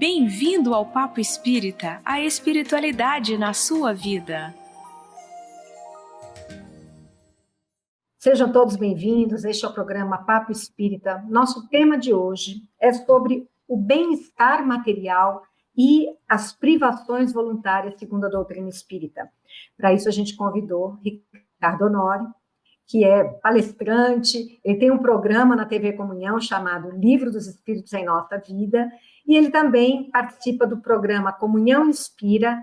Bem-vindo ao Papo Espírita, a espiritualidade na sua vida. Sejam todos bem-vindos, este é o programa Papo Espírita. Nosso tema de hoje é sobre o bem-estar material e as privações voluntárias segundo a doutrina espírita. Para isso a gente convidou Ricardo Honório, que é palestrante, ele tem um programa na TV Comunhão chamado Livro dos Espíritos em Nossa Vida, e ele também participa do programa Comunhão Inspira,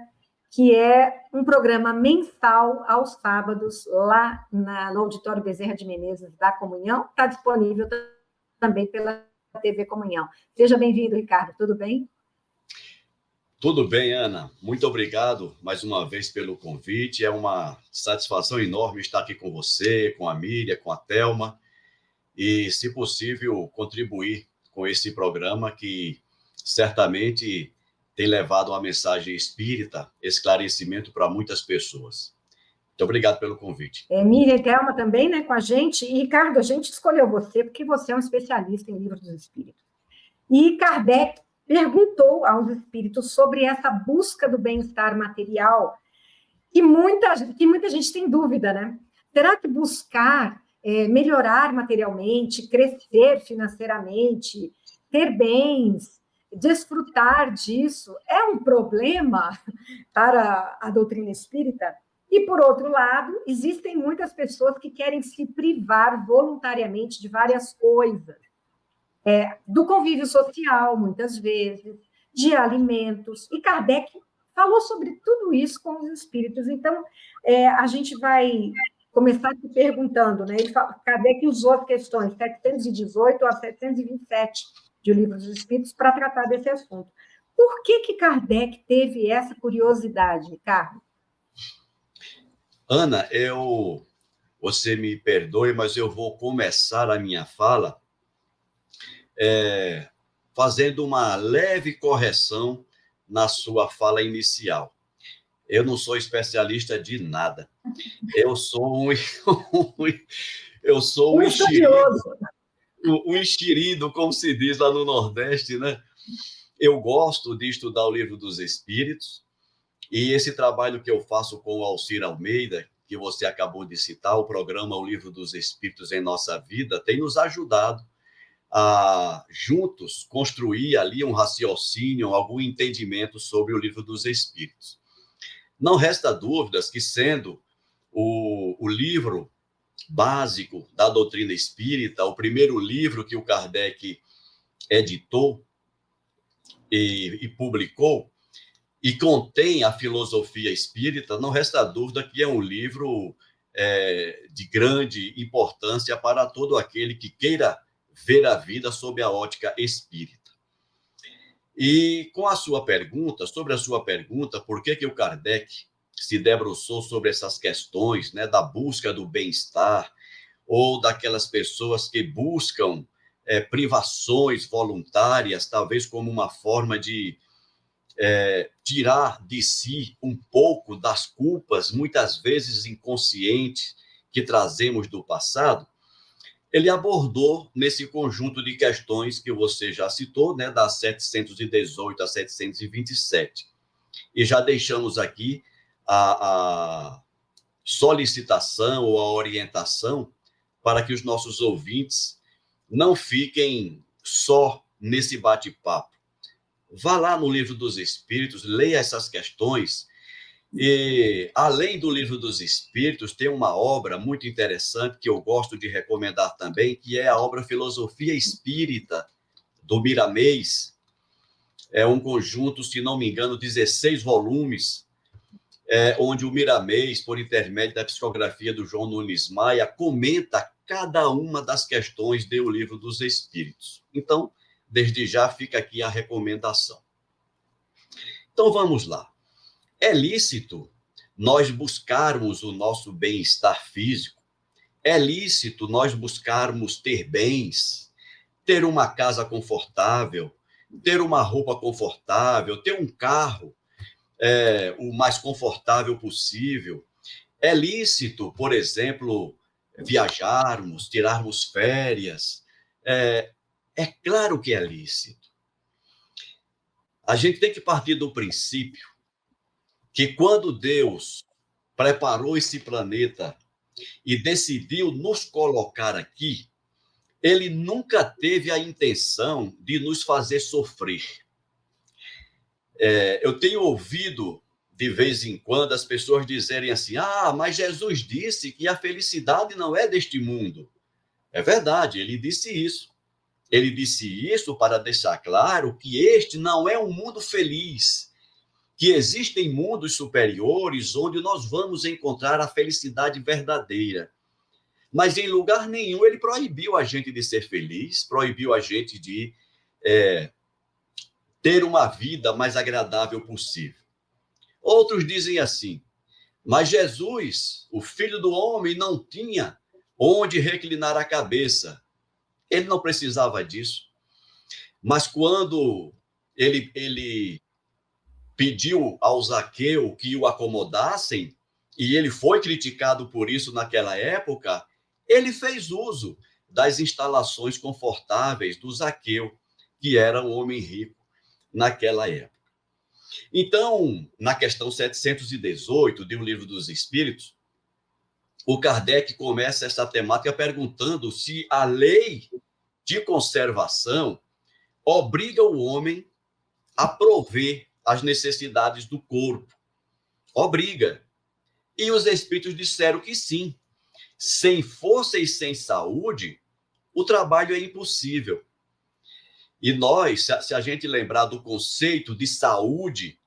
que é um programa mensal aos sábados, lá no Auditório Bezerra de Menezes da Comunhão, está disponível também pela TV Comunhão. Seja bem-vindo, Ricardo, tudo bem? Tudo bem, Ana. Muito obrigado mais uma vez pelo convite. É uma satisfação enorme estar aqui com você, com a Miriam, com a Thelma, e, se possível, contribuir com esse programa que certamente tem levado uma mensagem espírita, esclarecimento para muitas pessoas. Muito obrigado pelo convite. Miriam e Thelma também, né, com a gente. E, Ricardo, a gente escolheu você porque você é um especialista em livros dos espíritos. E Kardec perguntou aos espíritos sobre essa busca do bem-estar material, que muita gente tem dúvida, né? Será que buscar melhorar materialmente, crescer financeiramente, ter bens, desfrutar disso, é um problema para a doutrina espírita? E, por outro lado, existem muitas pessoas que querem se privar voluntariamente de várias coisas. Do convívio social, muitas vezes, de alimentos. E Kardec falou sobre tudo isso com os espíritos. Então, a gente vai começar se perguntando, né? Kardec usou as questões 718 a 727 de O Livro dos Espíritos para tratar desse assunto. Por que Kardec teve essa curiosidade, Ricardo? Ana, você me perdoe, mas eu vou começar a minha fala fazendo uma leve correção na sua fala inicial. Eu não sou especialista de nada. Eu sou um enxerido, como se diz lá no Nordeste, né? Eu gosto de estudar o Livro dos Espíritos, e esse trabalho que eu faço com o Alcir Almeida, que você acabou de citar, o programa O Livro dos Espíritos em Nossa Vida, tem nos ajudado a, juntos, construir ali um raciocínio, algum entendimento sobre o Livro dos Espíritos. Não resta dúvidas que, sendo o livro básico da doutrina espírita, o primeiro livro que o Kardec editou e publicou, e contém a filosofia espírita, não resta dúvida que é um livro de grande importância para todo aquele que queira ver a vida sob a ótica espírita. E com a sua pergunta, por que o Kardec se debruçou sobre essas questões, né, da busca do bem-estar, ou daquelas pessoas que buscam privações voluntárias, talvez como uma forma de tirar de si um pouco das culpas, muitas vezes inconscientes, que trazemos do passado. Ele abordou nesse conjunto de questões que você já citou, né, das 718 a 727. E já deixamos aqui a solicitação ou a orientação para que os nossos ouvintes não fiquem só nesse bate-papo. Vá lá no Livro dos Espíritos, leia essas questões. E, além do Livro dos Espíritos, tem uma obra muito interessante que eu gosto de recomendar também, que é a obra Filosofia Espírita, do Miramês. É um conjunto, se não me engano, 16 volumes, onde o Miramês, por intermédio da psicografia do João Nunes Maia, comenta cada uma das questões do Livro dos Espíritos. Então, desde já fica aqui a recomendação. Então, vamos lá. É lícito nós buscarmos o nosso bem-estar físico? É lícito nós buscarmos ter bens, ter uma casa confortável, ter uma roupa confortável, ter um carro o mais confortável possível? É lícito, por exemplo, viajarmos, tirarmos férias? É claro que é lícito. A gente tem que partir do princípio que quando Deus preparou esse planeta e decidiu nos colocar aqui, ele nunca teve a intenção de nos fazer sofrer. Eu tenho ouvido, de vez em quando, as pessoas dizerem assim, mas Jesus disse que a felicidade não é deste mundo. É verdade, ele disse isso. Ele disse isso para deixar claro que este não é um mundo feliz, que existem mundos superiores onde nós vamos encontrar a felicidade verdadeira. Mas em lugar nenhum ele proibiu a gente de ser feliz, proibiu a gente de ter uma vida mais agradável possível. Outros dizem assim, mas Jesus, o Filho do Homem, não tinha onde reclinar a cabeça. Ele não precisava disso. Mas quando ele pediu ao Zaqueu que o acomodassem, e ele foi criticado por isso naquela época, ele fez uso das instalações confortáveis do Zaqueu, que era um homem rico naquela época. Então, na questão 718 de O Livro dos Espíritos, o Kardec começa essa temática perguntando se a lei de conservação obriga o homem a prover as necessidades do corpo. Obriga. E os espíritos disseram que sim. Sem força e sem saúde, o trabalho é impossível. E nós, se a gente lembrar do conceito de saúde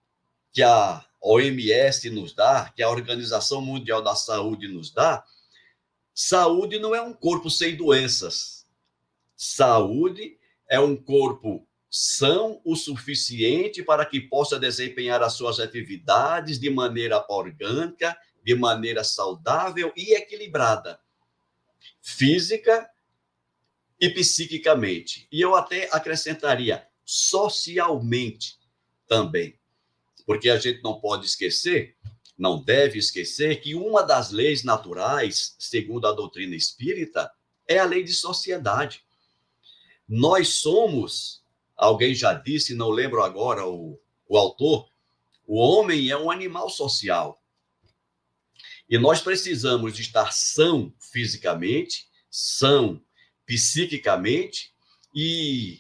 que a OMS nos dá, que a Organização Mundial da Saúde nos dá, saúde não é um corpo sem doenças. Saúde é um corpo são o suficiente para que possa desempenhar as suas atividades de maneira orgânica, de maneira saudável e equilibrada, física e psiquicamente. E eu até acrescentaria socialmente também, porque a gente não pode esquecer, não deve esquecer que uma das leis naturais, segundo a doutrina espírita, é a lei de sociedade. Nós somos, alguém já disse, não lembro agora o autor, o homem é um animal social. E nós precisamos de estar são fisicamente, são psiquicamente e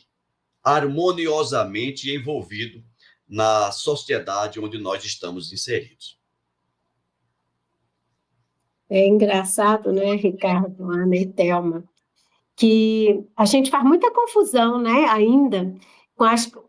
harmoniosamente envolvido na sociedade onde nós estamos inseridos. É engraçado, né, Ricardo, Ana e Thelma, que a gente faz muita confusão, né, ainda,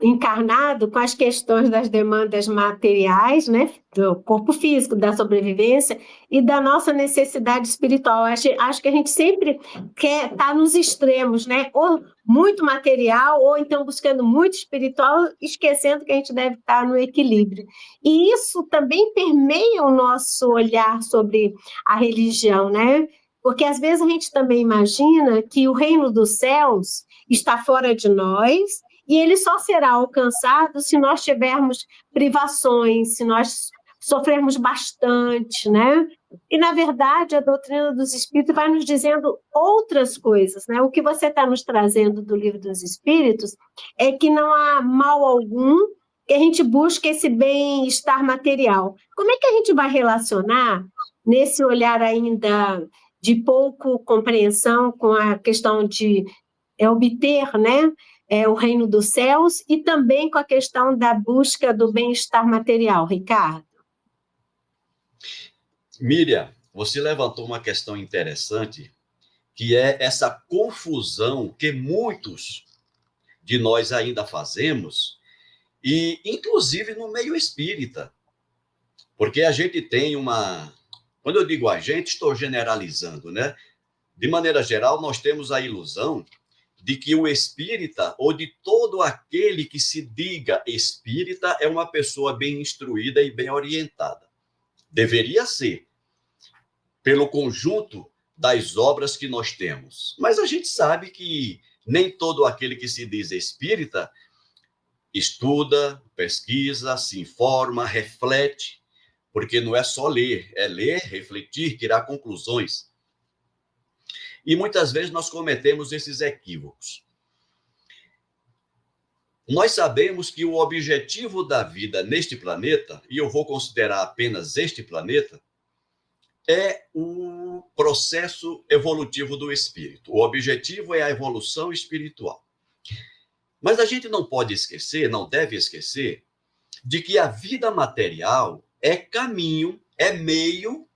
encarnado com as questões das demandas materiais, né, do corpo físico, da sobrevivência e da nossa necessidade espiritual. Acho que a gente sempre quer estar nos extremos, né, ou muito material, ou então buscando muito espiritual, esquecendo que a gente deve estar no equilíbrio. E isso também permeia o nosso olhar sobre a religião, né? Porque às vezes a gente também imagina que o reino dos céus está fora de nós e ele só será alcançado se nós tivermos privações, se nós sofrermos bastante, né? E, na verdade, a doutrina dos Espíritos vai nos dizendo outras coisas, né? O que você está nos trazendo do Livro dos Espíritos é que não há mal algum que a gente busque esse bem-estar material. Como é que a gente vai relacionar, nesse olhar ainda de pouco compreensão, com a questão de obter, né, o reino dos céus e também com a questão da busca do bem-estar material, Ricardo? Miriam, você levantou uma questão interessante, que é essa confusão que muitos de nós ainda fazemos, e inclusive no meio espírita, porque a gente tem uma... Quando eu digo a gente, estou generalizando, né? De maneira geral, nós temos a ilusão de que o espírita, ou de todo aquele que se diga espírita, é uma pessoa bem instruída e bem orientada. Deveria ser, pelo conjunto das obras que nós temos. Mas a gente sabe que nem todo aquele que se diz espírita estuda, pesquisa, se informa, reflete, porque não é só ler, é ler, refletir, tirar conclusões. E muitas vezes nós cometemos esses equívocos. Nós sabemos que o objetivo da vida neste planeta, e eu vou considerar apenas este planeta, é o processo evolutivo do espírito. O objetivo é a evolução espiritual. Mas a gente não pode esquecer, não deve esquecer, de que a vida material é caminho, é meio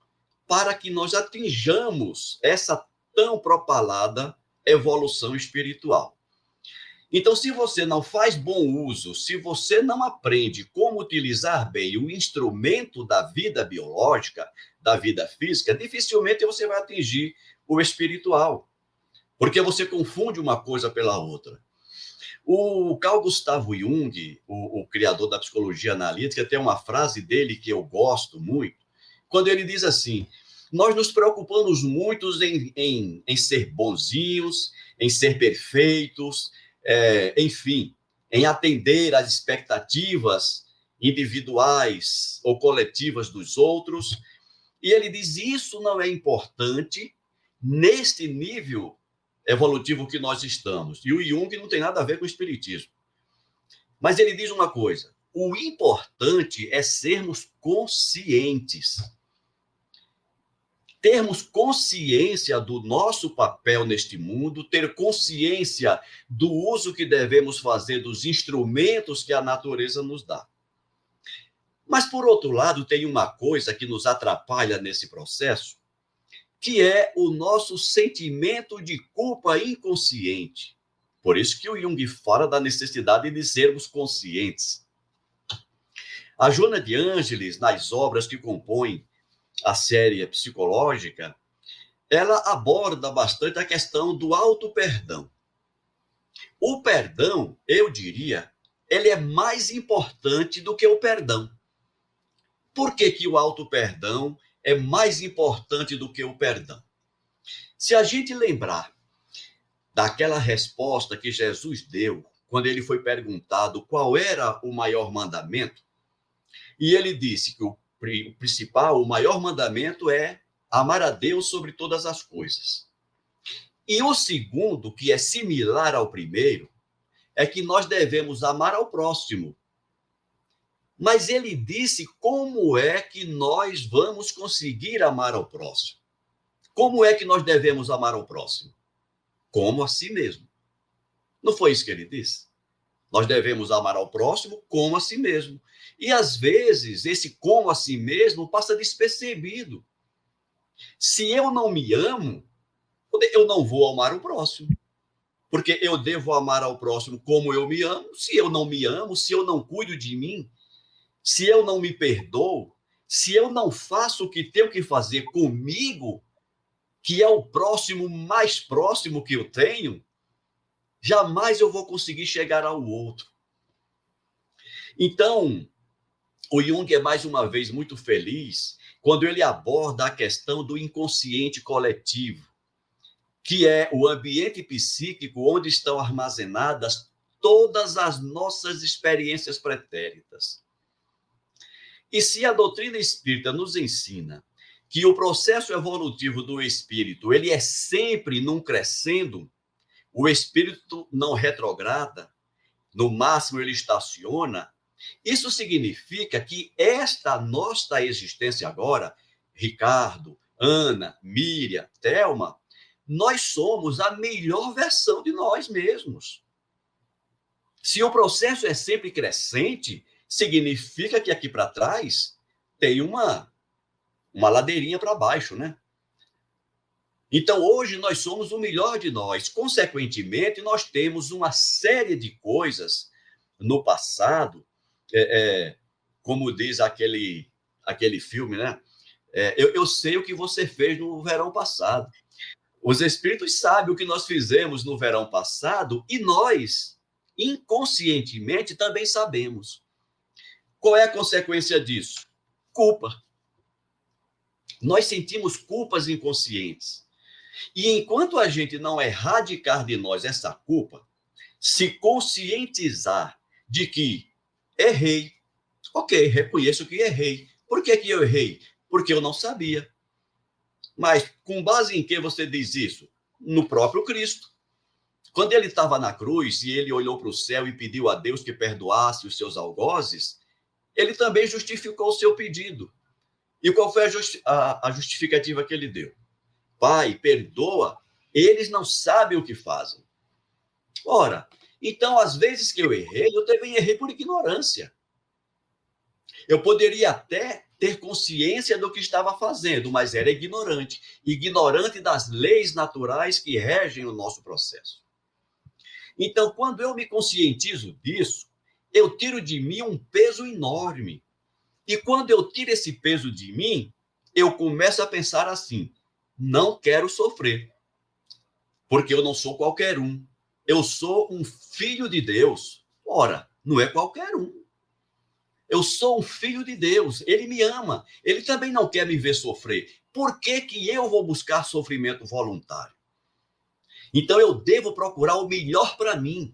para que nós atinjamos essa tão propalada evolução espiritual. Então, se você não faz bom uso, se você não aprende como utilizar bem o instrumento da vida biológica, da vida física, dificilmente você vai atingir o espiritual, porque você confunde uma coisa pela outra. O Carl Gustav Jung, o criador da psicologia analítica, tem uma frase dele que eu gosto muito, quando ele diz assim: nós nos preocupamos muito em ser bonzinhos, em ser perfeitos, enfim, em atender às expectativas individuais ou coletivas dos outros. E ele diz: isso não é importante neste nível evolutivo que nós estamos. E o Jung não tem nada a ver com o espiritismo. Mas ele diz uma coisa: o importante é sermos conscientes. Termos consciência do nosso papel neste mundo, ter consciência do uso que devemos fazer dos instrumentos que a natureza nos dá. Mas, por outro lado, tem uma coisa que nos atrapalha nesse processo, que é o nosso sentimento de culpa inconsciente. Por isso que o Jung fala da necessidade de sermos conscientes. A Joana de Ângeles, nas obras que compõem a série psicológica, ela aborda bastante a questão do auto-perdão. O perdão, eu diria, ele é mais importante do que o perdão. Por que que o auto-perdão é mais importante do que o perdão? Se a gente lembrar daquela resposta que Jesus deu quando ele foi perguntado qual era o maior mandamento, e ele disse que o principal, o maior mandamento é amar a Deus sobre todas as coisas. E o segundo, que é similar ao primeiro, é que nós devemos amar ao próximo. Mas ele disse como é que nós vamos conseguir amar ao próximo. Como é que nós devemos amar ao próximo? Como a si mesmo. Não foi isso que ele disse? Nós devemos amar ao próximo como a si mesmo. E, às vezes, esse como a si mesmo passa despercebido. Se eu não me amo, eu não vou amar o próximo. Porque eu devo amar ao próximo como eu me amo. Se eu não me amo, se eu não cuido de mim, se eu não me perdoo, se eu não faço o que tenho que fazer comigo, que é o próximo mais próximo que eu tenho, jamais eu vou conseguir chegar ao outro. Então, o Jung é mais uma vez muito feliz quando ele aborda a questão do inconsciente coletivo, que é o ambiente psíquico onde estão armazenadas todas as nossas experiências pretéritas. E se a doutrina espírita nos ensina que o processo evolutivo do espírito, ele é sempre num crescendo, o espírito não retrograda, no máximo ele estaciona, isso significa que esta nossa existência agora, Ricardo, Ana, Miriam, Thelma, nós somos a melhor versão de nós mesmos. Se o processo é sempre crescente, significa que aqui para trás tem uma ladeirinha para baixo, né? Então, hoje nós somos o melhor de nós. Consequentemente, nós temos uma série de coisas no passado, como diz aquele filme, né? Eu sei o que você fez no verão passado. Os espíritos sabem o que nós fizemos no verão passado e nós, inconscientemente, também sabemos. Qual é a consequência disso? Culpa. Nós sentimos culpas inconscientes. E enquanto a gente não erradicar de nós essa culpa, se conscientizar de que errei, ok, reconheço que errei. Por que eu errei? Porque eu não sabia. Mas com base em que você diz isso? No próprio Cristo. Quando ele estava na cruz e ele olhou para o céu e pediu a Deus que perdoasse os seus algozes, ele também justificou o seu pedido. E qual foi a justificativa que ele deu? Pai, perdoa, eles não sabem o que fazem. Ora, então, às vezes que eu errei, eu também errei por ignorância. Eu poderia até ter consciência do que estava fazendo, mas era ignorante. Ignorante das leis naturais que regem o nosso processo. Então, quando eu me conscientizo disso, eu tiro de mim um peso enorme. E quando eu tiro esse peso de mim, eu começo a pensar assim: não quero sofrer, porque eu não sou qualquer um. Eu sou um filho de Deus. Ora, não é qualquer um. Eu sou um filho de Deus. Ele me ama. Ele também não quer me ver sofrer. Por que que eu vou buscar sofrimento voluntário? Então, eu devo procurar o melhor para mim.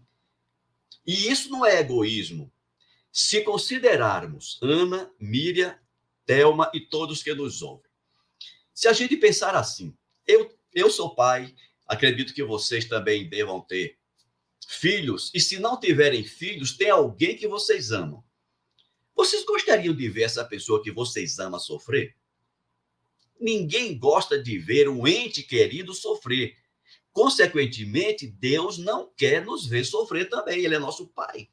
E isso não é egoísmo. Se considerarmos Ana, Miriam, Thelma e todos que nos ouvem, se a gente pensar assim, eu sou pai, acredito que vocês também devam ter filhos, e se não tiverem filhos, tem alguém que vocês amam. Vocês gostariam de ver essa pessoa que vocês amam sofrer? Ninguém gosta de ver um ente querido sofrer. Consequentemente, Deus não quer nos ver sofrer também, ele é nosso pai.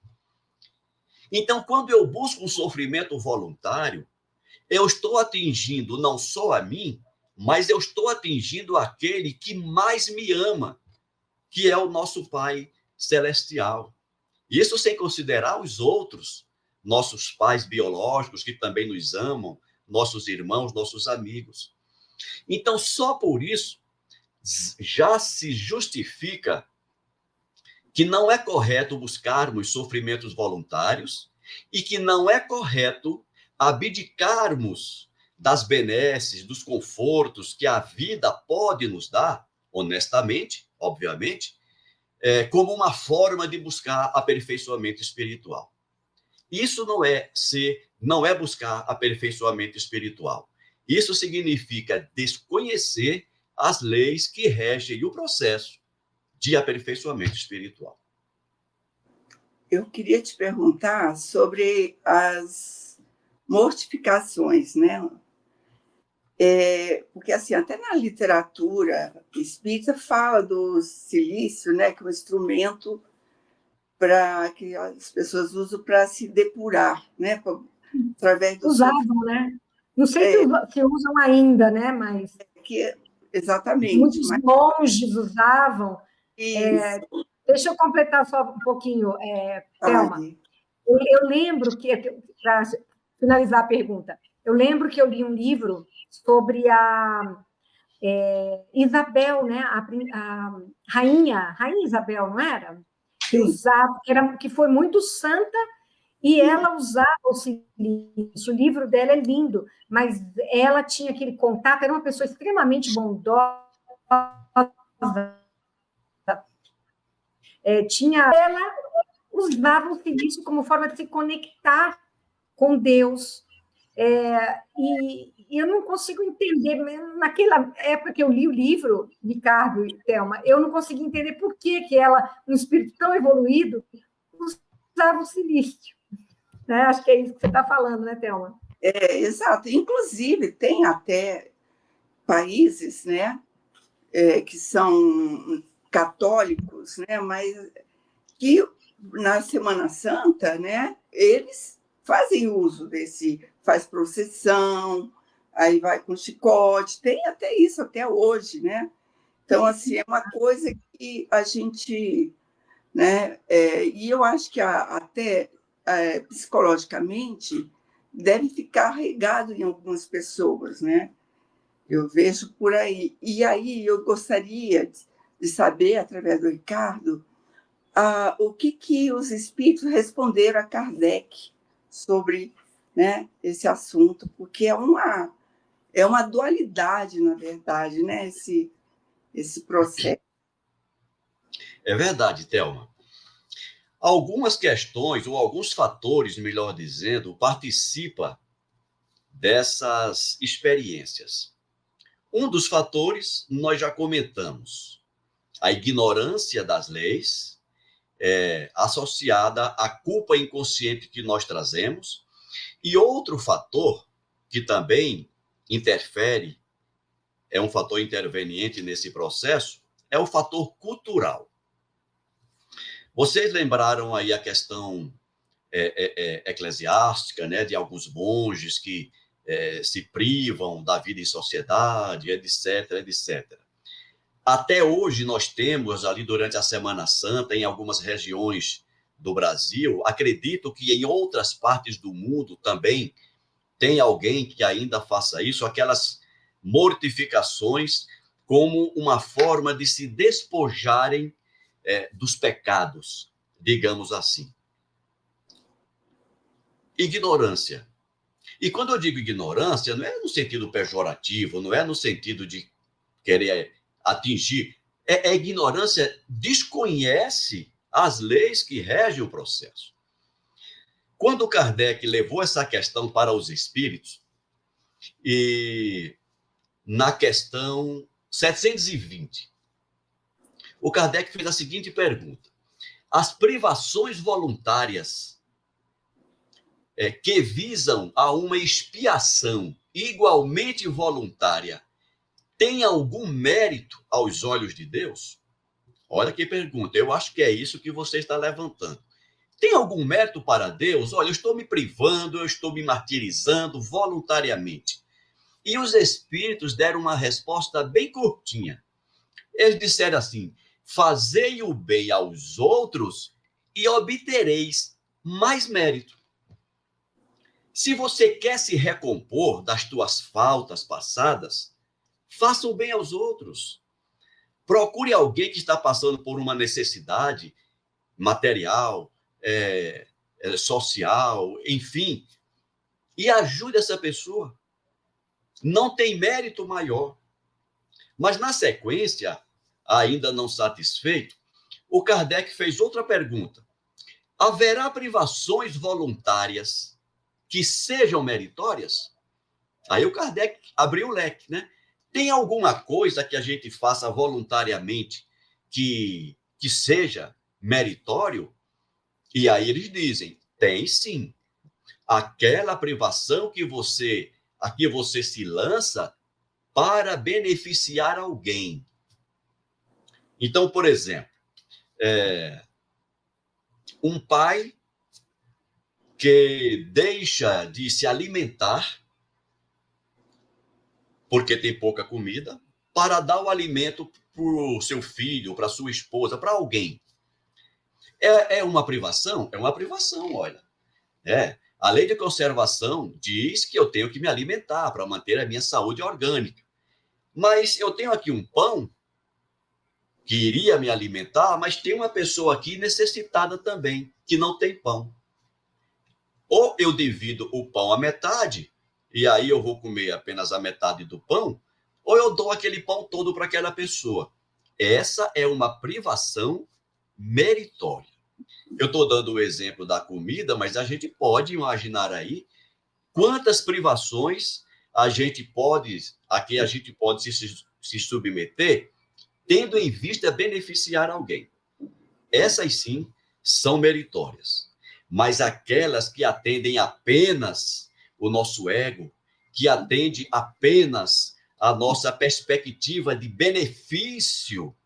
Então, quando eu busco um sofrimento voluntário, eu estou atingindo não só a mim, mas eu estou atingindo aquele que mais me ama, que é o nosso Pai Celestial. Isso sem considerar os outros, nossos pais biológicos que também nos amam, nossos irmãos, nossos amigos. Então, só por isso, já se justifica que não é correto buscarmos sofrimentos voluntários e que não é correto abdicarmos das benesses, dos confortos que a vida pode nos dar, honestamente, obviamente, como uma forma de buscar aperfeiçoamento espiritual. Isso não é buscar aperfeiçoamento espiritual. Isso significa desconhecer as leis que regem o processo de aperfeiçoamento espiritual. Eu queria te perguntar sobre as mortificações, né? Porque, assim, até na literatura espírita fala do silício, né, que é um instrumento que as pessoas usam para se depurar, né, através do usavam, né? Não sei se usam ainda, né? Mas exatamente. Muitos monges usavam. Deixa eu completar só um pouquinho, Thelma. Eu lembro que, para finalizar a pergunta, eu lembro que eu li um livro sobre a Isabel, né? A rainha Isabel, não era? Que usava, que foi muito santa, e ela usava o silício. O livro dela é lindo, mas ela tinha aquele contato, era uma pessoa extremamente bondosa. Ela usava o silício como forma de se conectar com Deus. E eu não consigo entender, naquela época que eu li o livro, Ricardo e Thelma, eu não consegui entender por que ela, um espírito tão evoluído, usava o silício. Né? Acho que é isso que você está falando, né, Thelma? Exato. Inclusive, tem até países, né, que são católicos, né, mas que na Semana Santa, né, eles fazem uso faz procissão, aí vai com chicote, tem até isso até hoje, né? Então, assim, é uma coisa que a gente, né, e eu acho que até psicologicamente deve ficar regado em algumas pessoas, né? Eu vejo por aí. E aí eu gostaria de saber, através do Ricardo, o que os espíritos responderam a Kardec sobre, né, esse assunto, porque é uma dualidade, na verdade, né, esse processo. É verdade, Thelma. Algumas questões, ou alguns fatores, melhor dizendo, participam dessas experiências. Um dos fatores nós já comentamos, a ignorância das leis, associada à culpa inconsciente que nós trazemos. E outro fator que também interfere, é um fator interveniente nesse processo, é o fator cultural. Vocês lembraram aí a questão eclesiástica, né, de alguns monges que se privam da vida em sociedade, etc, etc. Até hoje nós temos ali durante a Semana Santa, em algumas regiões do Brasil, acredito que em outras partes do mundo também tem alguém que ainda faça isso, aquelas mortificações como uma forma de se despojarem dos pecados, digamos assim. Ignorância. E quando eu digo ignorância, não é no sentido pejorativo, não é no sentido de querer atingir. É ignorância, desconhece as leis que regem o processo. Quando Kardec levou essa questão para os espíritos, e na questão 720, o Kardec fez a seguinte pergunta: as privações voluntárias que visam a uma expiação igualmente voluntária têm algum mérito aos olhos de Deus? Olha que pergunta, eu acho que é isso que você está levantando. Tem algum mérito para Deus? Olha, eu estou me privando, eu estou me martirizando voluntariamente. E os espíritos deram uma resposta bem curtinha. Eles disseram assim: fazei o bem aos outros e obtereis mais mérito. Se você quer se recompor das tuas faltas passadas, faça o bem aos outros. Procure alguém que está passando por uma necessidade material, social, enfim, e ajude essa pessoa. Não tem mérito maior. Mas, na sequência, ainda não satisfeito, o Kardec fez outra pergunta: haverá privações voluntárias que sejam meritórias? Aí o Kardec abriu o leque, né? Tem alguma coisa que a gente faça voluntariamente que seja meritório? E aí eles dizem: tem sim. Aquela privação que você se lança para beneficiar alguém. Então, por exemplo, um pai que deixa de se alimentar porque tem pouca comida, para dar o alimento para o seu filho, para sua esposa, para alguém. É uma privação? É uma privação, olha. A lei de conservação diz que eu tenho que me alimentar para manter a minha saúde orgânica. Mas eu tenho aqui um pão que iria me alimentar, mas tem uma pessoa aqui necessitada também, que não tem pão. Ou eu divido o pão à metade, e aí eu vou comer apenas a metade do pão, ou eu dou aquele pão todo para aquela pessoa. Essa é uma privação meritória. Eu estou dando o exemplo da comida, mas a gente pode imaginar aí quantas privações a gente pode se submeter, tendo em vista beneficiar alguém. Essas sim são meritórias. Mas aquelas que atendem apenas o nosso ego, que atende apenas a nossa perspectiva de benefício,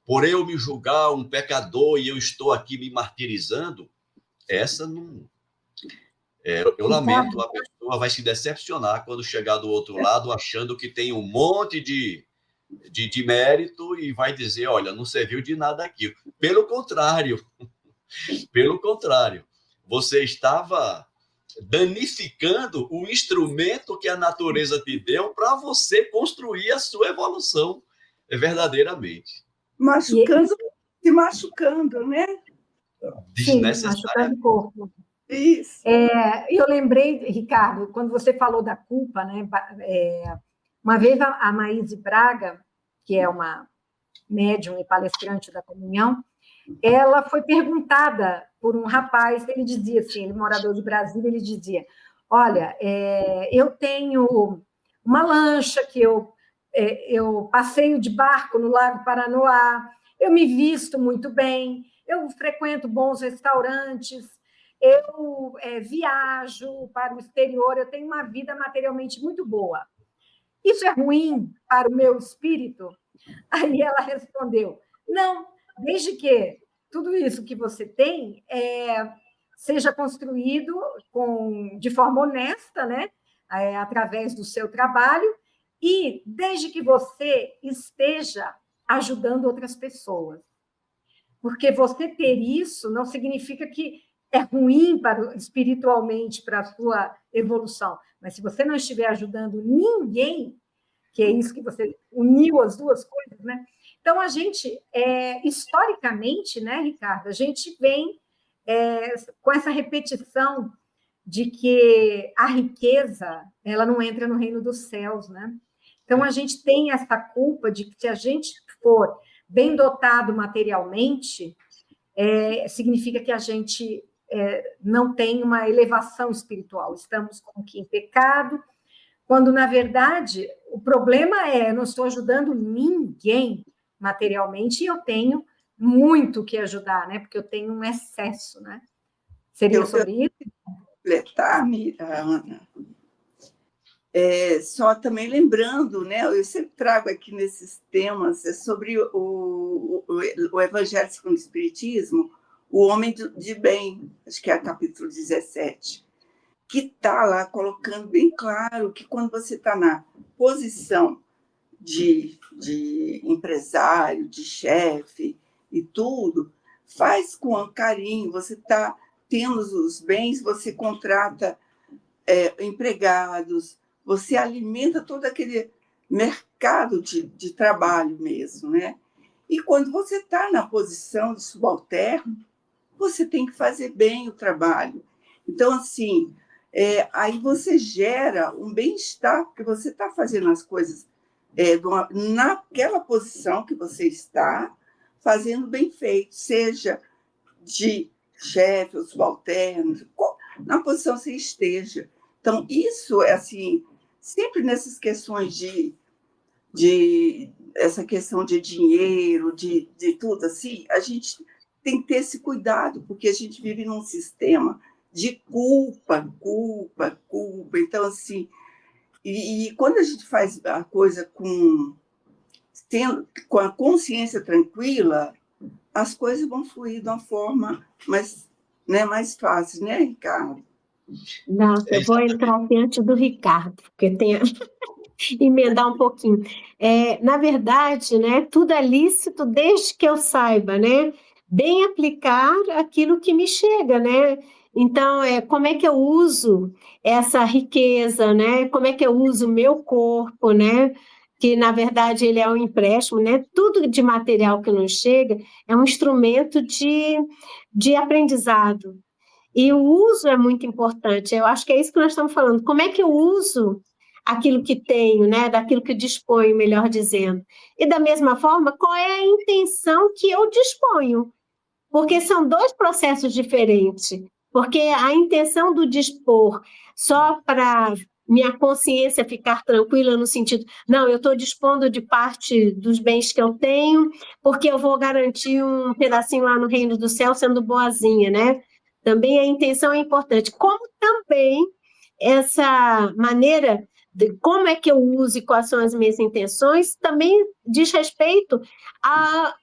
por eu me julgar um pecador e eu estou aqui me martirizando, essa não... eu lamento, a pessoa vai se decepcionar quando chegar do outro lado achando que tem um monte de mérito e vai dizer: olha, não serviu de nada aquilo. Pelo contrário, você estava danificando o instrumento que a natureza te deu para você construir a sua evolução verdadeiramente. Se machucando, né? Sim, machucando o corpo. Isso. Eu lembrei, Ricardo, quando você falou da culpa, né? Uma vez a Maíse Braga, que é uma médium e palestrante da comunhão, ela foi perguntada por um rapaz, ele dizia assim, ele morador de Brasília, ele dizia: olha, eu tenho uma lancha que eu eu passeio de barco no Lago Paranoá, eu me visto muito bem, eu frequento bons restaurantes, eu viajo para o exterior, eu tenho uma vida materialmente muito boa. Isso é ruim para o meu espírito? Aí ela respondeu, não, desde que tudo isso que você tem seja construído de forma honesta, né? Através do seu trabalho, e desde que você esteja ajudando outras pessoas. Porque você ter isso não significa que é ruim espiritualmente para a sua evolução, mas se você não estiver ajudando ninguém, que é isso que você uniu as duas coisas, né? Então, a gente, historicamente, né, Ricardo, a gente vem com essa repetição de que a riqueza ela não entra no reino dos céus, né? Então, a gente tem essa culpa de que se a gente for bem dotado materialmente, significa que a gente não tem uma elevação espiritual, estamos como que em pecado, quando, na verdade, o problema eu não estou ajudando ninguém materialmente e eu tenho muito que ajudar, né? Porque eu tenho um excesso, né? Seria sobre isso? Completar, Ana. Só também lembrando, né? Eu sempre trago aqui nesses temas sobre o Evangelho segundo o Espiritismo, o homem de bem, acho que é capítulo 17. Que está lá colocando bem claro que quando você está na posição de empresário, de chefe e tudo, faz com carinho, você está tendo os bens, você contrata empregados, você alimenta todo aquele mercado de trabalho mesmo, né? E quando você está na posição de subalterno, você tem que fazer bem o trabalho. Então, assim, aí você gera um bem-estar, porque você está fazendo as coisas naquela posição que você está, fazendo bem feito, seja de chefe ou subalterno, na posição que você esteja. Então, isso é assim, sempre nessas questões essa questão de dinheiro, de tudo assim, a gente tem que ter esse cuidado, porque a gente vive num sistema de culpa. Então, assim, e quando a gente faz a coisa com a consciência tranquila, as coisas vão fluir de uma forma mais fácil, né, Ricardo? Não, eu vou entrar aqui antes do Ricardo, porque tem emendar um pouquinho. Na verdade, né, tudo é lícito desde que eu saiba, né, bem aplicar aquilo que me chega, né? Então, como é que eu uso essa riqueza, né? Como é que eu uso o meu corpo, né? Que, na verdade, ele é um empréstimo, né? Tudo de material que nos chega é um instrumento de aprendizado. E o uso é muito importante. Eu acho que é isso que nós estamos falando. Como é que eu uso aquilo que tenho, né? Daquilo que disponho, melhor dizendo. E da mesma forma, qual é a intenção que eu disponho? Porque são dois processos diferentes. Porque a intenção do dispor só para minha consciência ficar tranquila no sentido, não, eu estou dispondo de parte dos bens que eu tenho, porque eu vou garantir um pedacinho lá no reino do céu sendo boazinha, né? Também a intenção é importante. Como também essa maneira de como é que eu uso e quais são as minhas intenções, também diz respeito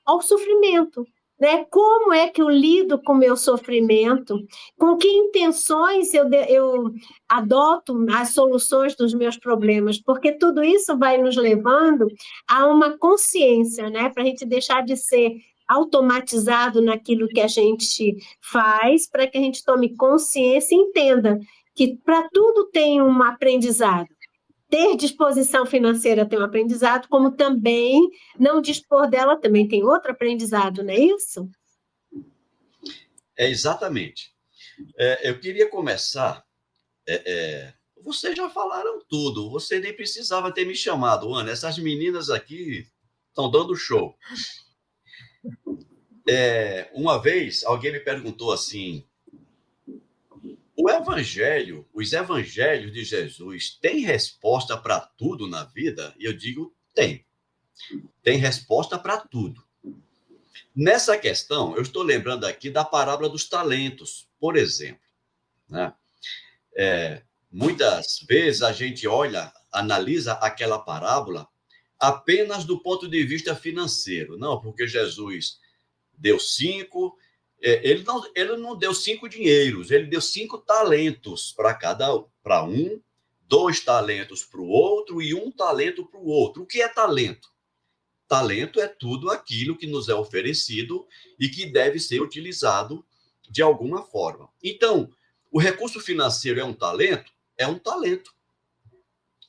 ao sofrimento, né? Como é que eu lido com o meu sofrimento, com que intenções eu adoto as soluções dos meus problemas, porque tudo isso vai nos levando a uma consciência, né? Para a gente deixar de ser automatizado naquilo que a gente faz, para que a gente tome consciência e entenda que para tudo tem um aprendizado. Ter disposição financeira tem um aprendizado, como também não dispor dela também tem outro aprendizado, não é isso? Exatamente. Eu queria começar. Vocês já falaram tudo, você nem precisava ter me chamado, Ana. Essas meninas aqui estão dando show. Uma vez, alguém me perguntou assim: os evangelhos de Jesus têm resposta para tudo na vida? E eu digo, Tem. Tem resposta para tudo. Nessa questão, eu estou lembrando aqui da parábola dos talentos, por exemplo, né? Muitas vezes a gente analisa aquela parábola apenas do ponto de vista financeiro. Não, porque Jesus deu 5, ele não deu 5 dinheiros, ele deu 5 talentos para um, 2 talentos para o outro e 1 talento para o outro. O que é talento? Talento é tudo aquilo que nos é oferecido e que deve ser utilizado de alguma forma. Então, o recurso financeiro é um talento? É um talento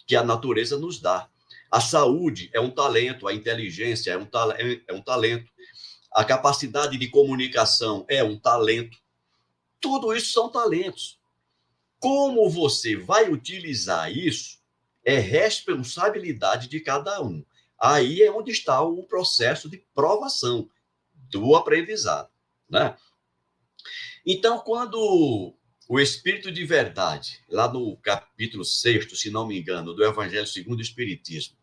que a natureza nos dá. A saúde é um talento, a inteligência é um talento, a capacidade de comunicação é um talento. Tudo isso são talentos. Como você vai utilizar isso é responsabilidade de cada um. Aí é onde está o processo de provação do aprendizado, né? Então, quando o Espírito de Verdade, lá no capítulo 6, se não me engano, do Evangelho segundo o Espiritismo,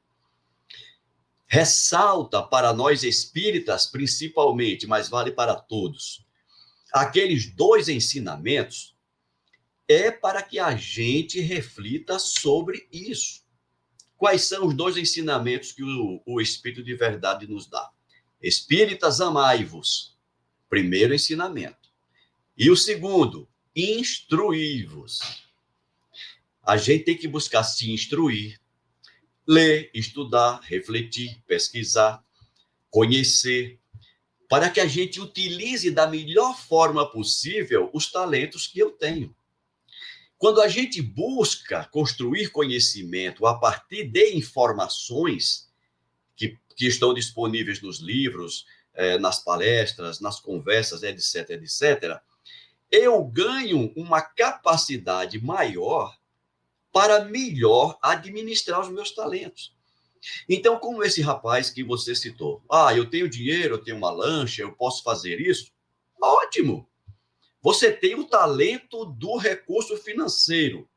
ressalta para nós espíritas, principalmente, mas vale para todos, aqueles 2 ensinamentos, é para que a gente reflita sobre isso. Quais são os 2 ensinamentos que o Espírito de Verdade nos dá? Espíritas, amai-vos. Primeiro ensinamento. E o segundo, instruí-vos. A gente tem que buscar se instruir, ler, estudar, refletir, pesquisar, conhecer, para que a gente utilize da melhor forma possível os talentos que eu tenho. Quando a gente busca construir conhecimento a partir de informações que estão disponíveis nos livros, nas palestras, nas conversas, etc., etc., eu ganho uma capacidade maior para melhor administrar os meus talentos. Então, como esse rapaz que você citou, eu tenho dinheiro, eu tenho uma lancha, eu posso fazer isso? Ótimo! Você tem o talento do recurso financeiro.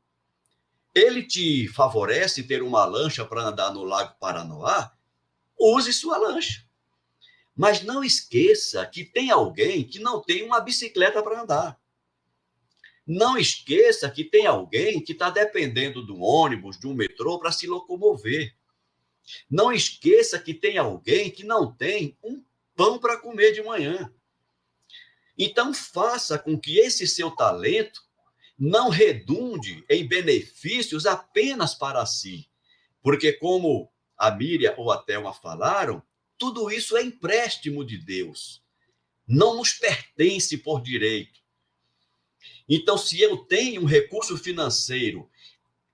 Ele te favorece ter uma lancha para andar no Lago Paranoá? Use sua lancha. Mas não esqueça que tem alguém que não tem uma bicicleta para andar. Não esqueça que tem alguém que está dependendo de um ônibus, de um metrô para se locomover. Não esqueça que tem alguém que não tem um pão para comer de manhã. Então, faça com que esse seu talento não redunde em benefícios apenas para si. Porque, como a Miriam ou a Thelma falaram, tudo isso é empréstimo de Deus. Não nos pertence por direito. Então, se eu tenho um recurso financeiro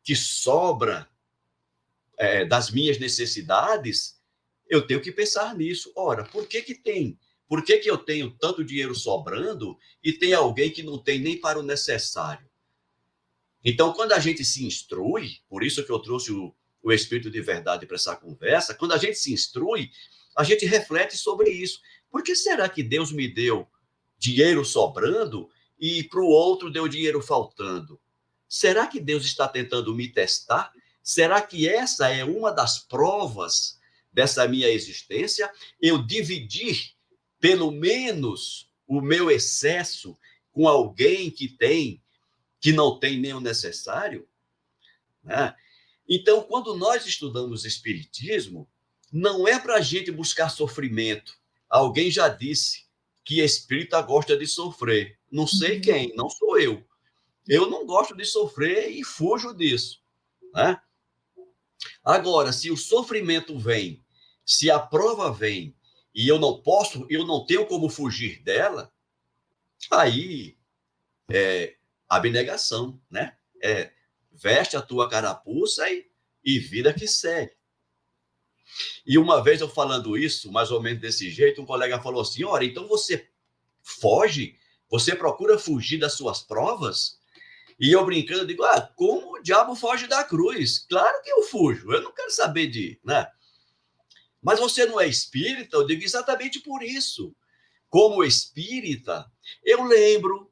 que sobra das minhas necessidades, eu tenho que pensar nisso. Ora, por que tem? Por que eu tenho tanto dinheiro sobrando e tem alguém que não tem nem para o necessário? Então, quando a gente se instrui, por isso que eu trouxe o Espírito de Verdade para essa conversa, quando a gente se instrui, a gente reflete sobre isso. Por que será que Deus me deu dinheiro sobrando e para o outro deu dinheiro faltando? Será que Deus está tentando me testar? Será que essa é uma das provas dessa minha existência? Eu dividir pelo menos o meu excesso com alguém que não tem nem o necessário, né? Então, quando nós estudamos Espiritismo, não é para a gente buscar sofrimento. Alguém já disse que espírita gosta de sofrer. Não sei quem, não sou eu. Eu não gosto de sofrer e fujo disso, né? Agora, se o sofrimento vem, se a prova vem, e eu não tenho como fugir dela, aí é abnegação, né? Veste a tua carapuça e vida que segue. E uma vez eu falando isso, mais ou menos desse jeito, um colega falou assim, ora, então você foge? Você procura fugir das suas provas? E eu brincando, digo, como o diabo foge da cruz? Claro que eu fujo, eu não quero saber né? Mas você não é espírita? Eu digo exatamente por isso. Como espírita, eu lembro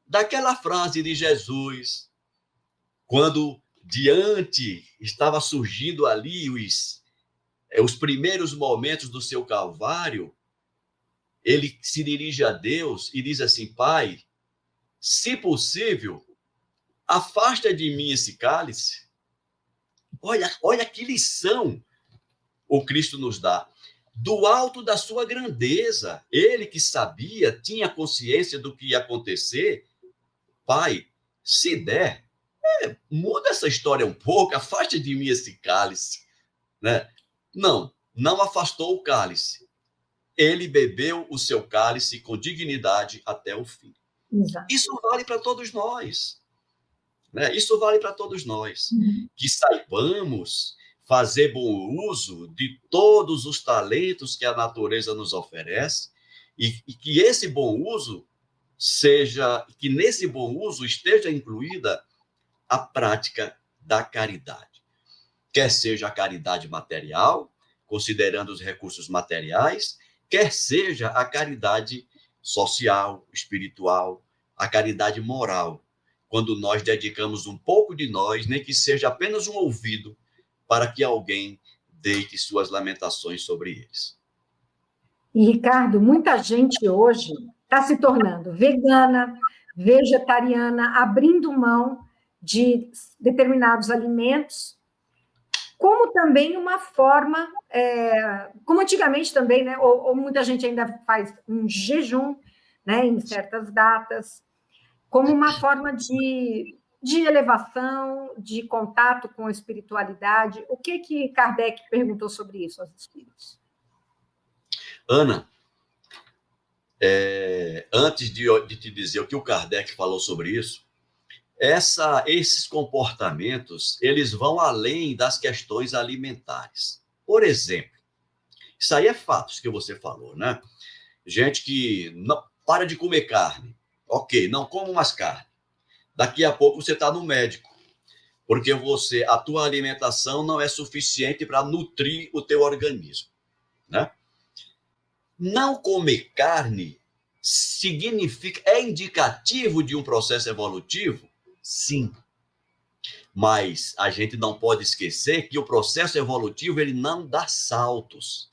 daquela frase de Jesus, quando estava surgindo ali os primeiros momentos do seu Calvário, ele se dirige a Deus e diz assim: Pai, se possível, afasta de mim esse cálice. Olha que lição o Cristo nos dá. Do alto da sua grandeza, ele que sabia, tinha consciência do que ia acontecer. Pai, se der, muda essa história um pouco, afasta de mim esse cálice, né? Não afastou o cálice. Ele bebeu o seu cálice com dignidade até o fim. Exato. Isso vale para todos nós, né? Isso vale para todos nós. Que saibamos fazer bom uso de todos os talentos que a natureza nos oferece e que esse bom uso que nesse bom uso esteja incluída a prática da caridade. Quer seja a caridade material, considerando os recursos materiais, quer seja a caridade social, espiritual, a caridade moral, quando nós dedicamos um pouco de nós, nem que seja apenas um ouvido, para que alguém deite suas lamentações sobre eles. E, Ricardo, muita gente hoje está se tornando vegana, vegetariana, abrindo mão de determinados alimentos, como também uma forma, como antigamente também, né, ou muita gente ainda faz um jejum, né, em certas datas, como uma forma de elevação, de contato com a espiritualidade. O que Kardec perguntou sobre isso aos espíritos? Ana, antes de te dizer o que o Kardec falou sobre isso, esses comportamentos, eles vão além das questões alimentares. Por exemplo, isso aí é fatos que você falou, né? Gente que não para de comer carne. Ok, não como mais carne. Daqui a pouco você está no médico, porque a tua alimentação não é suficiente para nutrir o teu organismo, né? Não comer carne é indicativo de um processo evolutivo? Sim. Mas a gente não pode esquecer que o processo evolutivo ele não dá saltos.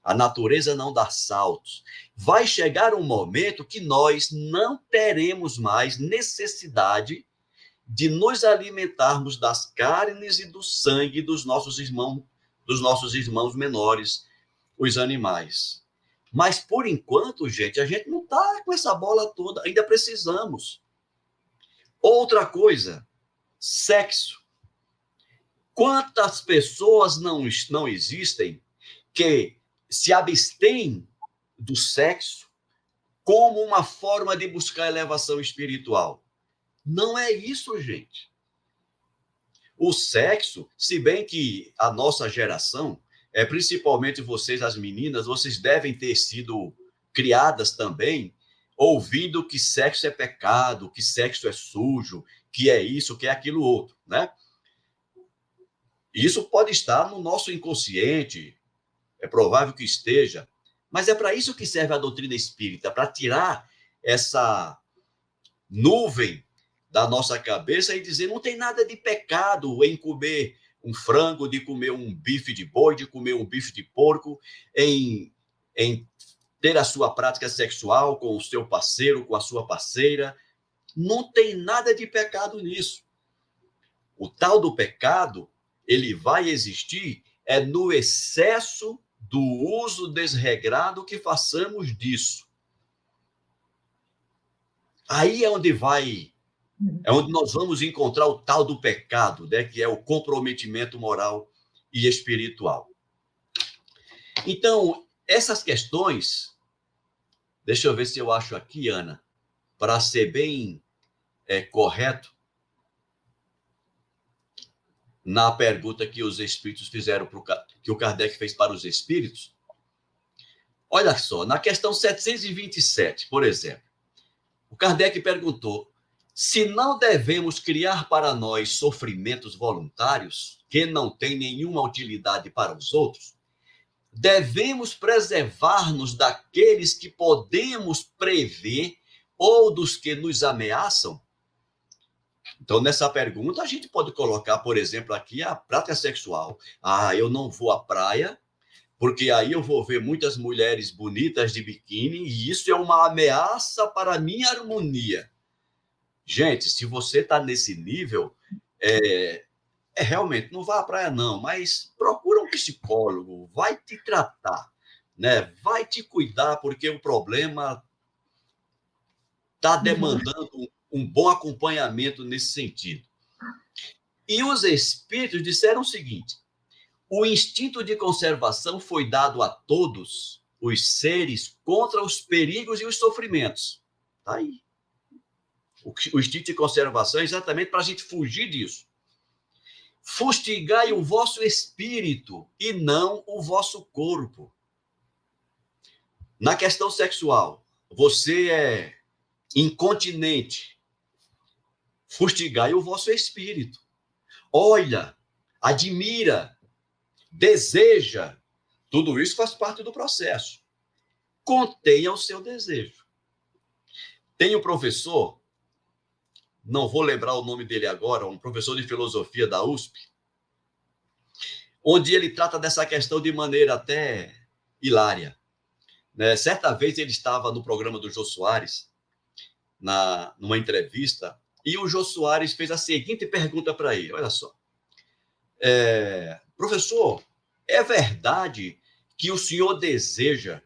A natureza não dá saltos. Vai chegar um momento que nós não teremos mais necessidade de nos alimentarmos das carnes e do sangue dos nossos irmãos menores, os animais. Mas, por enquanto, gente, a gente não está com essa bola toda, ainda precisamos. Outra coisa, sexo. Quantas pessoas não existem que se abstêm do sexo como uma forma de buscar elevação espiritual? Não é isso, gente. O sexo, se bem que a nossa geração, principalmente vocês, as meninas, vocês devem ter sido criadas também ouvindo que sexo é pecado, que sexo é sujo, que é isso, que é aquilo outro, né? Isso pode estar no nosso inconsciente, é provável que esteja, mas é para isso que serve a doutrina espírita, para tirar essa nuvem da nossa cabeça e dizer não tem nada de pecado em comer um frango, de comer um bife de boi, de comer um bife de porco, em ter a sua prática sexual com o seu parceiro, com a sua parceira. Não tem nada de pecado nisso. O tal do pecado, ele vai existir no excesso do uso desregrado que façamos disso. Aí é onde nós vamos encontrar o tal do pecado, né, que é o comprometimento moral e espiritual. Então, essas questões, deixa eu ver se eu acho aqui, Ana, para ser bem correto, na pergunta que os espíritos fizeram, que o Kardec fez para os espíritos. Olha só, na questão 727, por exemplo, o Kardec perguntou se não devemos criar para nós sofrimentos voluntários que não têm nenhuma utilidade para os outros. Devemos preservar-nos daqueles que podemos prever ou dos que nos ameaçam. Então, nessa pergunta, a gente pode colocar, por exemplo, aqui a prática sexual. Eu não vou à praia, porque aí eu vou ver muitas mulheres bonitas de biquíni, e isso é uma ameaça para a minha harmonia. Gente, se você está nesse nível, realmente, não vá à praia não, mas procura um psicólogo, vai te tratar, né? Vai te cuidar, porque o problema está demandando um bom acompanhamento nesse sentido. E os espíritos disseram o seguinte: o instinto de conservação foi dado a todos os seres contra os perigos e os sofrimentos. Está aí. O instinto de conservação é exatamente para a gente fugir disso. Fustigai o vosso espírito e não o vosso corpo. Na questão sexual, você é incontinente. Fustigai o vosso espírito. Olha, admira, deseja. Tudo isso faz parte do processo. Contenha o seu desejo. Tem um professor, não vou lembrar o nome dele agora, um professor de filosofia da USP, onde ele trata dessa questão de maneira até hilária. Né? Certa vez ele estava no programa do Jô Soares, numa entrevista, e o Jô Soares fez a seguinte pergunta para ele, olha só. Professor, é verdade que o senhor deseja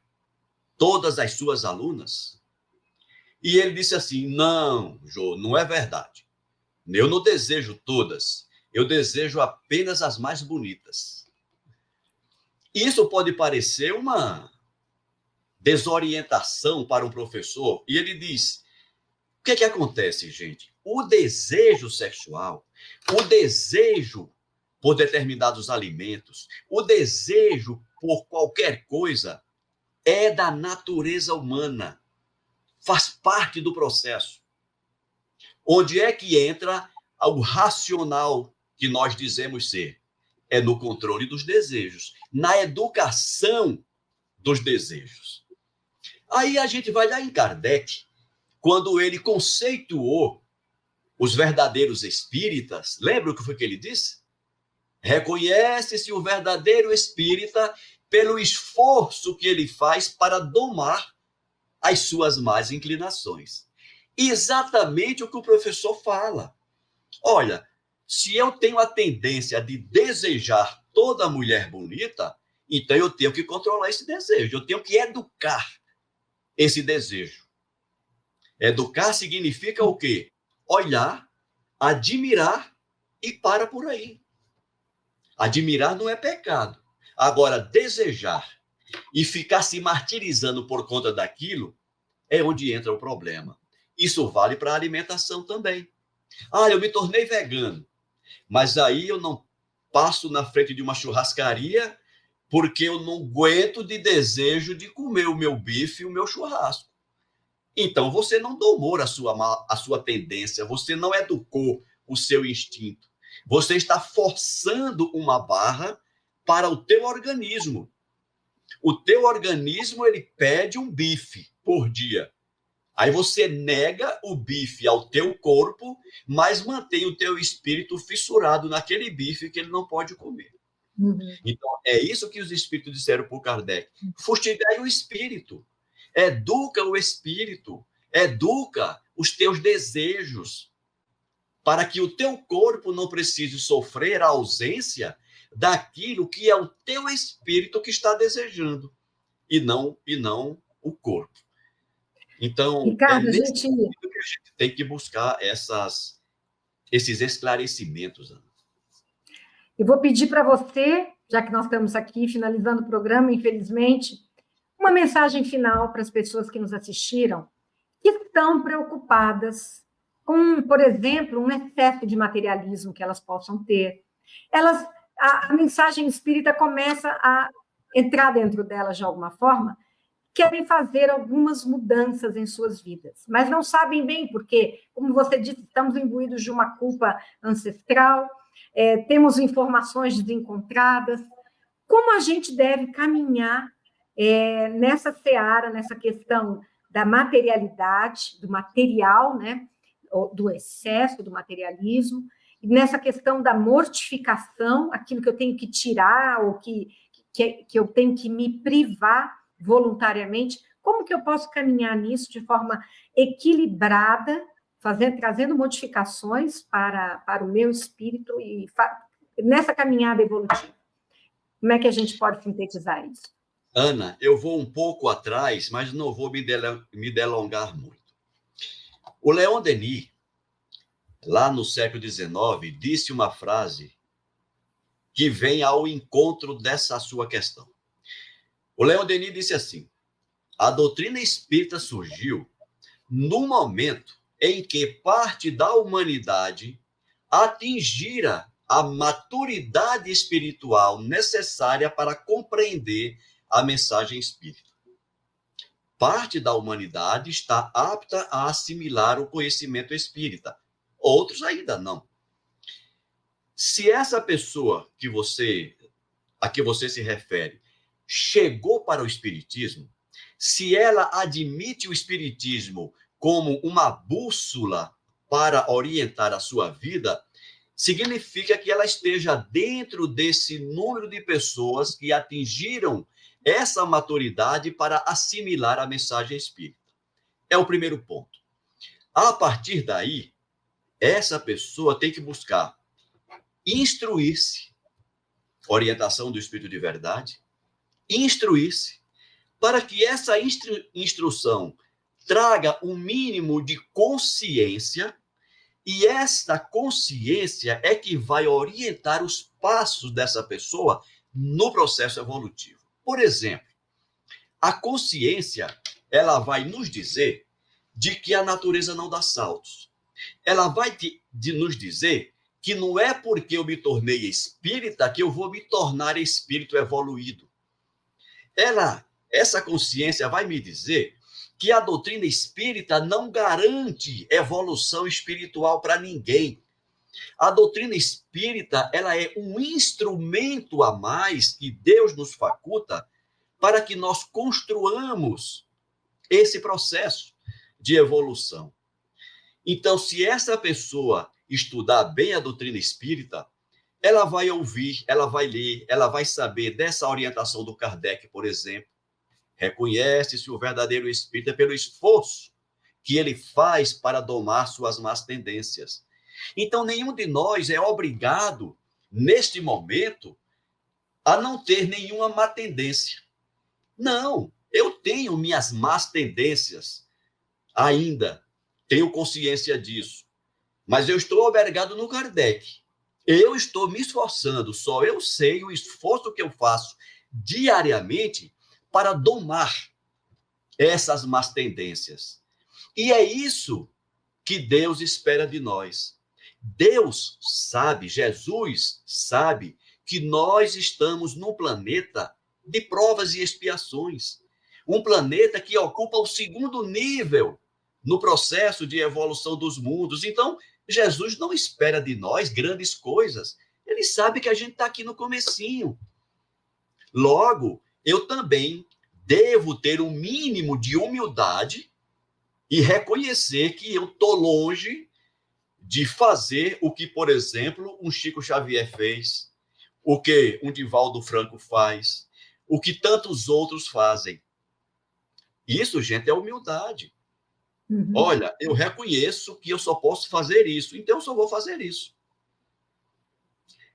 todas as suas alunas? E ele disse assim, não, Jô, não é verdade. Eu não desejo todas, eu desejo apenas as mais bonitas. Isso pode parecer uma desorientação para um professor, e ele diz, o que acontece, gente? O desejo sexual, o desejo por determinados alimentos, o desejo por qualquer coisa é da natureza humana, faz parte do processo. Onde é que entra o racional que nós dizemos ser? É no controle dos desejos, na educação dos desejos. Aí a gente vai lá em Kardec, quando ele conceituou os verdadeiros espíritas, lembra o que foi que ele disse? Reconhece-se o verdadeiro espírita pelo esforço que ele faz para domar as suas más inclinações. Exatamente o que o professor fala. Olha, se eu tenho a tendência de desejar toda mulher bonita, então eu tenho que controlar esse desejo, eu tenho que educar esse desejo. Educar significa o quê? Olhar, admirar e para por aí. Admirar não é pecado. Agora, desejar e ficar se martirizando por conta daquilo é onde entra o problema. Isso vale para a alimentação também. Eu me tornei vegano, mas aí eu não passo na frente de uma churrascaria porque eu não aguento de desejo de comer o meu bife e o meu churrasco. Então, você não domou a sua tendência, você não educou o seu instinto. Você está forçando uma barra para o teu organismo. O teu organismo, ele pede um bife por dia. Aí você nega o bife ao teu corpo, mas mantém o teu espírito fissurado naquele bife que ele não pode comer. Então, é isso que os espíritos disseram por Kardec. Fustigai o espírito. Educa o espírito. Educa os teus desejos. Para que o teu corpo não precise sofrer a ausência daquilo que é o teu espírito que está desejando. E não o corpo. Então, Ricardo, nesse sentido que a gente tem que buscar esses esclarecimentos, Ana. Eu vou pedir para você, já que nós estamos aqui finalizando o programa, infelizmente, uma mensagem final para as pessoas que nos assistiram, que estão preocupadas com, por exemplo, um excesso de materialismo que elas possam ter. A mensagem espírita começa a entrar dentro delas de alguma forma, querem fazer algumas mudanças em suas vidas, mas não sabem bem porque, como você disse, estamos imbuídos de uma culpa ancestral, temos informações desencontradas. Como a gente deve caminhar nessa seara, nessa questão da materialidade, do material, né? do excesso, do materialismo, e nessa questão da mortificação, aquilo que eu tenho que tirar, ou que eu tenho que me privar voluntariamente. Como que eu posso caminhar nisso de forma equilibrada, trazendo modificações para o meu espírito e nessa caminhada evolutiva? Como é que a gente pode sintetizar isso? Ana, eu vou um pouco atrás, mas não vou me delongar muito. O Leon Denis, lá no século XIX, disse uma frase que vem ao encontro dessa sua questão. O Leon Denis disse assim: a doutrina espírita surgiu no momento em que parte da humanidade atingira a maturidade espiritual necessária para compreender a mensagem espírita. Parte da humanidade está apta a assimilar o conhecimento espírita, outros ainda não. Se essa pessoa a que você se refere chegou para o espiritismo, se ela admite o espiritismo como uma bússola para orientar a sua vida, significa que ela esteja dentro desse número de pessoas que atingiram essa maturidade para assimilar a mensagem espírita. É o primeiro ponto. A partir daí, essa pessoa tem que buscar instruir-se, orientação do Espírito de Verdade, instruir-se, para que essa instrução traga um mínimo de consciência, e esta consciência é que vai orientar os passos dessa pessoa no processo evolutivo. Por exemplo, a consciência, ela vai nos dizer de que a natureza não dá saltos. Ela vai nos dizer que não é porque eu me tornei espírita que eu vou me tornar espírito evoluído. Essa consciência vai me dizer que a doutrina espírita não garante evolução espiritual para ninguém. A doutrina espírita, ela é um instrumento a mais que Deus nos faculta para que nós construamos esse processo de evolução. Então, se essa pessoa estudar bem a doutrina espírita, ela vai ouvir, ela vai ler, ela vai saber dessa orientação do Kardec, por exemplo. Reconhece-se o verdadeiro espírita pelo esforço que ele faz para domar suas más tendências. Então, nenhum de nós é obrigado, neste momento, a não ter nenhuma má tendência. Não, eu tenho minhas más tendências ainda, tenho consciência disso, mas eu estou obrigado no Kardec. Eu estou me esforçando, só eu sei o esforço que eu faço diariamente para domar essas más tendências. E é isso que Deus espera de nós. Deus sabe, Jesus sabe, que nós estamos num planeta de provas e expiações. Um planeta que ocupa o segundo nível no processo de evolução dos mundos. Então, Jesus não espera de nós grandes coisas. Ele sabe que a gente está aqui no comecinho. Logo, eu também devo ter um mínimo de humildade e reconhecer que eu estou longe de fazer o que, por exemplo, um Chico Xavier fez, o que um Divaldo Franco faz, o que tantos outros fazem. Isso, gente, é humildade. Uhum. Olha, eu reconheço que eu só posso fazer isso, então eu só vou fazer isso.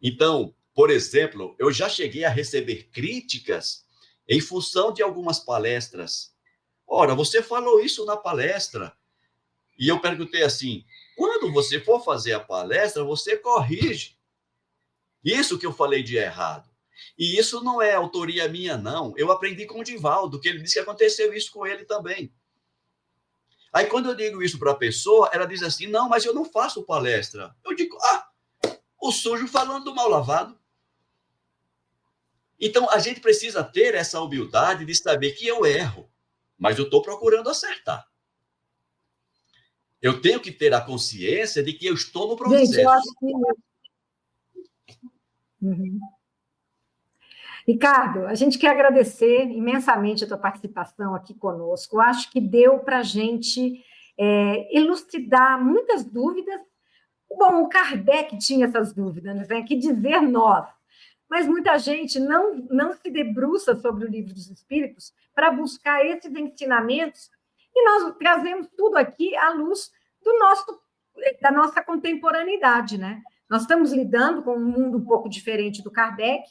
Então, por exemplo, eu já cheguei a receber críticas em função de algumas palestras. Ora, você falou isso na palestra. E eu perguntei assim, quando você for fazer a palestra, você corrige isso que eu falei de errado. E isso não é autoria minha, não. Eu aprendi com o Divaldo, que ele disse que aconteceu isso com ele também. Aí, quando eu digo isso para a pessoa, ela diz assim, não, mas eu não faço palestra. Eu digo, o sujo falando do mal lavado. Então, a gente precisa ter essa humildade de saber que eu erro, mas eu estou procurando acertar. Eu tenho que ter a consciência de que eu estou no processo. Gente, eu acho que... Uhum. Ricardo, a gente quer agradecer imensamente a tua participação aqui conosco. Eu acho que deu para a gente elucidar muitas dúvidas. Bom, o Kardec tinha essas dúvidas, né? Que dizer nós? Mas muita gente não se debruça sobre o Livro dos Espíritos para buscar esses ensinamentos, e nós trazemos tudo aqui à luz da nossa contemporaneidade, né? Nós estamos lidando com um mundo um pouco diferente do Kardec,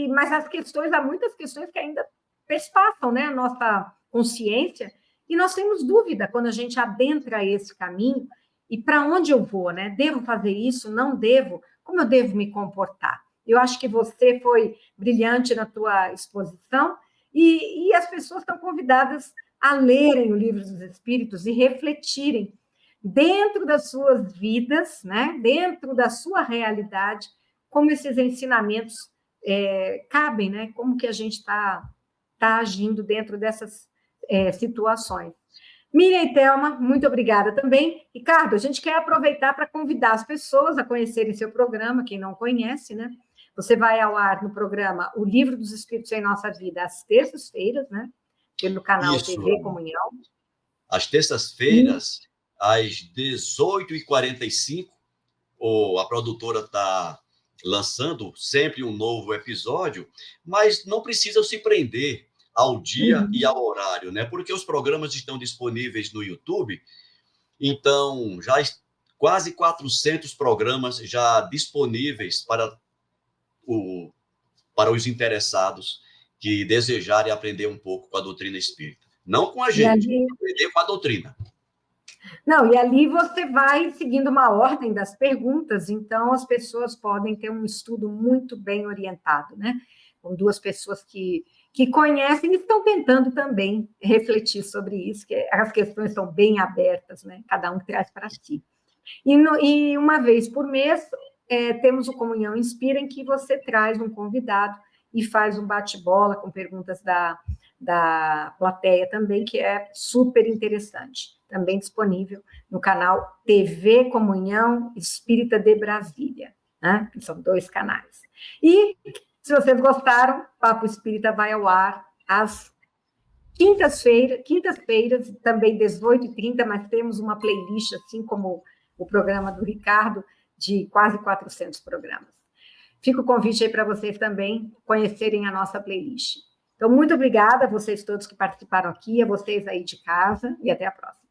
mas há muitas questões que ainda perspassam, né, a nossa consciência, e nós temos dúvida quando a gente adentra esse caminho, e para onde eu vou, né? Devo fazer isso? Não devo? Como eu devo me comportar? Eu acho que você foi brilhante na tua exposição, e as pessoas estão convidadas a lerem o Livro dos Espíritos e refletirem dentro das suas vidas, né? Dentro da sua realidade, como esses ensinamentos cabem, né? Como que a gente está agindo dentro dessas situações. Miriam e Thelma, muito obrigada também. Ricardo, a gente quer aproveitar para convidar as pessoas a conhecerem seu programa, quem não conhece, né? Você vai ao ar no programa O Livro dos Espíritos em Nossa Vida, às terças-feiras, né? Pelo canal Isso. TV Comunhão. Às terças-feiras, às 18h45, a produtora está lançando sempre um novo episódio, mas não precisa se prender ao dia e ao horário, né? Porque os programas estão disponíveis no YouTube, então já quase 400 programas já disponíveis para os interessados que desejarem aprender um pouco com a doutrina espírita. Não com a gente, aprender com a doutrina. Não, e ali você vai seguindo uma ordem das perguntas, então as pessoas podem ter um estudo muito bem orientado, né? Com duas pessoas que conhecem e estão tentando também refletir sobre isso, que as questões são bem abertas, né? Cada um traz para si. E uma vez por mês, temos o Comunhão Inspira, em que você traz um convidado e faz um bate-bola com perguntas da plateia também, que é super interessante. Também disponível no canal TV Comunhão Espírita de Brasília, né? São 2 canais. E, se vocês gostaram, Papo Espírita vai ao ar às quintas-feiras, também 18h30, mas temos uma playlist, assim como o programa do Ricardo, de quase 400 programas. Fica o convite aí para vocês também conhecerem a nossa playlist. Então, muito obrigada a vocês todos que participaram aqui, a vocês aí de casa, e até a próxima.